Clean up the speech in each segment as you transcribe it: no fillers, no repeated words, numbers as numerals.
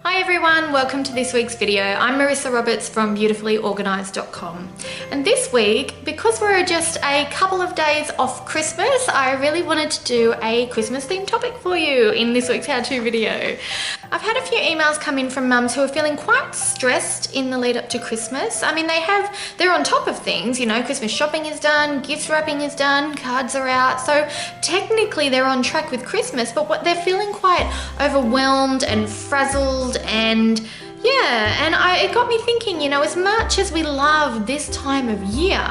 Hi everyone, welcome to this week's video. I'm Marissa Roberts from beautifulyorganised.com. And this week, because we're just a couple of days off Christmas, I really wanted to do a Christmas themed topic for you in this week's how-to video. I've had a few emails come in from mums who are feeling quite stressed in the lead up to Christmas. I mean, they're on top of things, you know, Christmas shopping is done, gift wrapping is done, cards are out. So technically they're on track with Christmas, but what they're feeling quite overwhelmed and frazzled and it got me thinking, you know, as much as we love this time of year,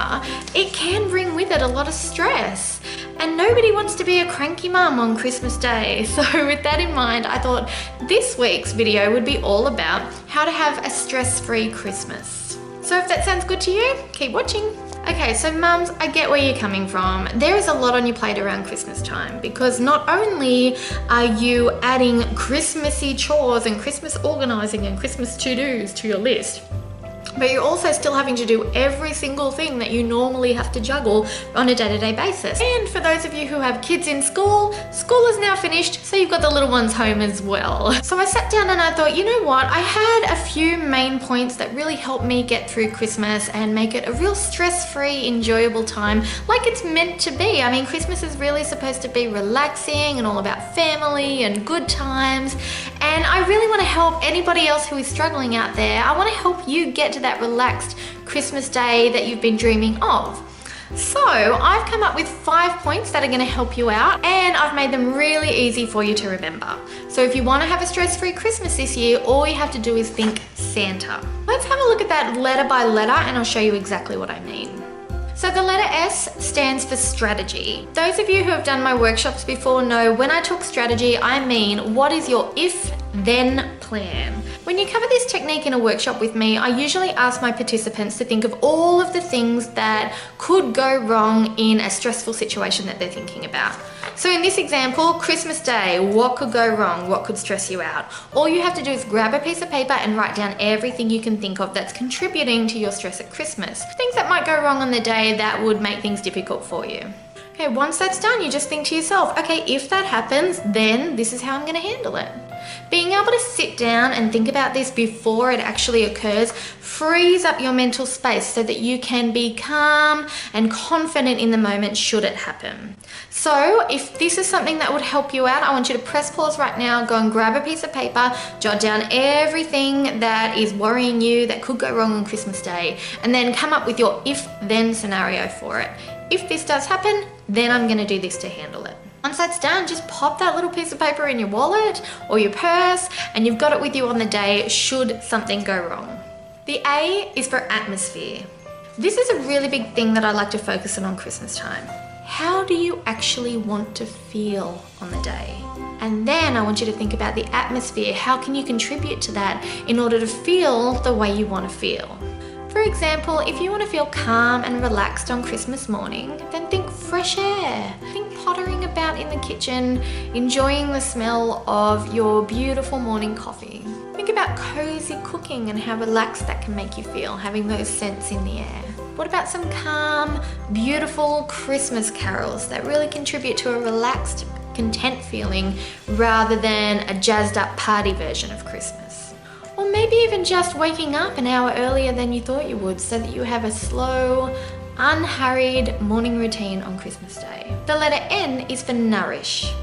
it can bring with it a lot of stress. And nobody wants to be a cranky mum on Christmas Day. So with that in mind, I thought this week's video would be all about how to have a stress-free Christmas. So if that sounds good to you, keep watching. Okay, so mums, I get where you're coming from. There is a lot on your plate around Christmas time because not only are you adding Christmassy chores and Christmas organising and Christmas to-dos to your list, but you're also still having to do every single thing that you normally have to juggle on a day-to-day basis. And for those of you who have kids in school is now finished, so you've got the little ones home as well. So I sat down and I thought, you know what? I had a few main points that really helped me get through Christmas and make it a real stress-free, enjoyable time like it's meant to be. I mean, Christmas is really supposed to be relaxing and all about family and good times. And I really want to help anybody else who is struggling out there. I want to help you get to that relaxed Christmas day that you've been dreaming of. So I've come up with 5 points that are going to help you out, and I've made them really easy for you to remember. So if you want to have a stress-free Christmas this year, all you have to do is think Santa. Let's have a look at that letter by letter and I'll show you exactly what I mean. So the letter S stands for strategy. Those of you who have done my workshops before know when I talk strategy, I mean what is your if-then plan. When you cover this technique in a workshop with me, I usually ask my participants to think of all of the things that could go wrong in a stressful situation that they're thinking about. So in this example, Christmas Day, what could go wrong? What could stress you out? All you have to do is grab a piece of paper and write down everything you can think of that's contributing to your stress at Christmas. Things that might go wrong on the day that would make things difficult for you. Okay, once that's done, you just think to yourself, okay, if that happens, then this is how I'm going to handle it. Being able to sit down and think about this before it actually occurs frees up your mental space so that you can be calm and confident in the moment should it happen. So if this is something that would help you out, I want you to press pause right now, go and grab a piece of paper, jot down everything that is worrying you that could go wrong on Christmas Day, and then come up with your if-then scenario for it. If this does happen, then I'm going to do this to handle it. Once that's done, just pop that little piece of paper in your wallet or your purse and you've got it with you on the day should something go wrong. The A is for atmosphere. This is a really big thing that I like to focus on Christmas time. How do you actually want to feel on the day? And then I want you to think about the atmosphere. How can you contribute to that in order to feel the way you want to feel? For example, if you want to feel calm and relaxed on Christmas morning, then think fresh air. Think pottering about in the kitchen, enjoying the smell of your beautiful morning coffee. Think about cozy cooking and how relaxed that can make you feel, having those scents in the air. What about some calm, beautiful Christmas carols that really contribute to a relaxed, content feeling rather than a jazzed up party version of Christmas? Or maybe even just waking up an hour earlier than you thought you would so that you have a slow, unhurried morning routine on Christmas Day. The letter N is for nourish.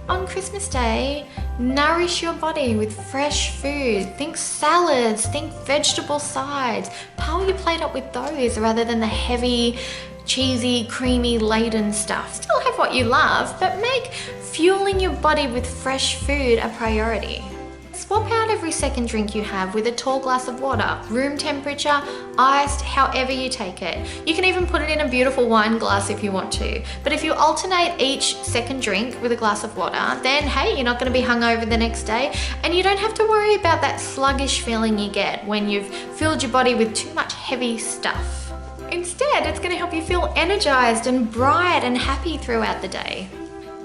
On Christmas Day, nourish your body with fresh food. Think salads, think vegetable sides. Power your plate up with those rather than the heavy, cheesy, creamy, laden stuff. Still have what you love, but make fueling your body with fresh food a priority. Swap out every second drink you have with a tall glass of water, room temperature, iced, however you take it. You can even put it in a beautiful wine glass if you want to. But if you alternate each second drink with a glass of water, then hey, you're not going to be hungover the next day and you don't have to worry about that sluggish feeling you get when you've filled your body with too much heavy stuff. Instead, it's going to help you feel energized and bright and happy throughout the day.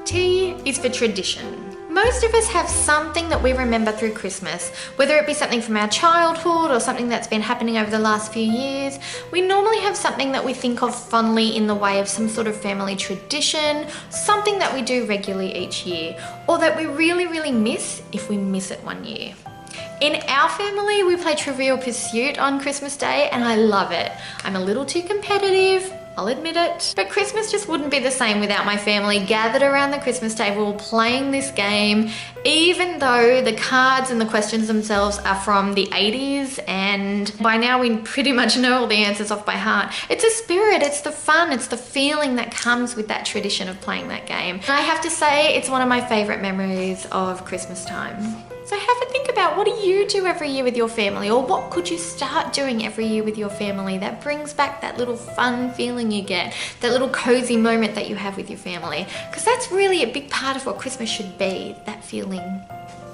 T is for tradition. Most of us have something that we remember through Christmas, whether it be something from our childhood or something that's been happening over the last few years. We normally have something that we think of fondly in the way of some sort of family tradition, something that we do regularly each year, or that we really, really miss if we miss it one year. In our family, we play Trivial Pursuit on Christmas Day and I love it. I'm a little too competitive, I'll admit it. But Christmas just wouldn't be the same without my family gathered around the Christmas table playing this game, even though the cards and the questions themselves are from the 80s and by now we pretty much know all the answers off by heart. It's a spirit, it's the fun, it's the feeling that comes with that tradition of playing that game. And I have to say, it's one of my favorite memories of Christmas time. So have a think about, what do you do every year with your family, or what could you start doing every year with your family that brings back that little fun feeling you get, that little cozy moment that you have with your family? Because that's really a big part of what Christmas should be, that feeling.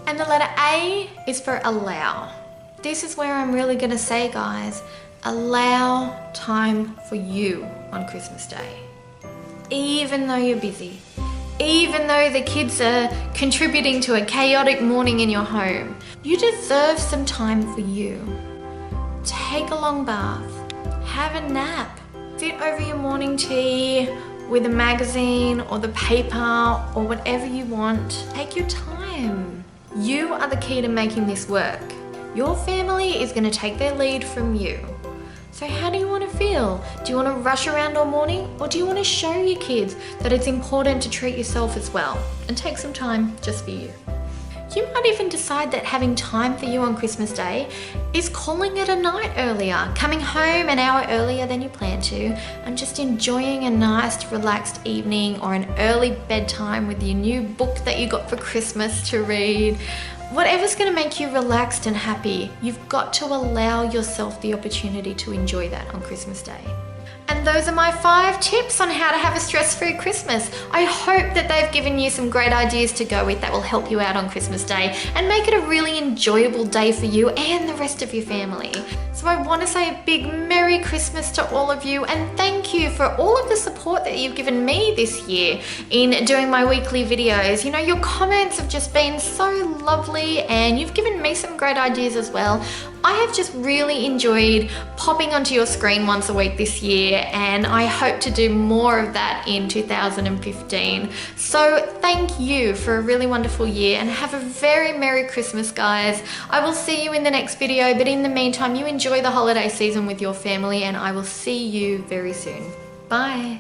And the letter A is for allow. This is where I'm really gonna say, guys, allow time for you on Christmas Day. Even though you're busy, even though the kids are contributing to a chaotic morning in your home, you deserve some time for you. Take a long bath, have a nap, sit over your morning tea with a magazine or the paper or whatever you want. Take your time. You are the key to making this work. Your family is going to take their lead from you. So how do you want to feel? Do you want to rush around all morning, or do you want to show your kids that it's important to treat yourself as well and take some time just for you? You might even decide that having time for you on Christmas Day is calling it a night earlier, coming home an hour earlier than you planned to, and just enjoying a nice relaxed evening or an early bedtime with your new book that you got for Christmas to read. Whatever's going to make you relaxed and happy, you've got to allow yourself the opportunity to enjoy that on Christmas Day. And those are my 5 tips on how to have a stress-free Christmas. I hope that they've given you some great ideas to go with that will help you out on Christmas Day and make it a really enjoyable day for you and the rest of your family. So I want to say a big Merry Christmas to all of you, and thank you for all of the support that you've given me this year in doing my weekly videos. You know, your comments have just been so lovely and you've given me some great ideas as well. I have just really enjoyed popping onto your screen once a week this year, and I hope to do more of that in 2015. So thank you for a really wonderful year and have a very Merry Christmas, guys. I will see you in the next video, but in the meantime, you enjoy the holiday season with your family and I will see you very soon. Bye.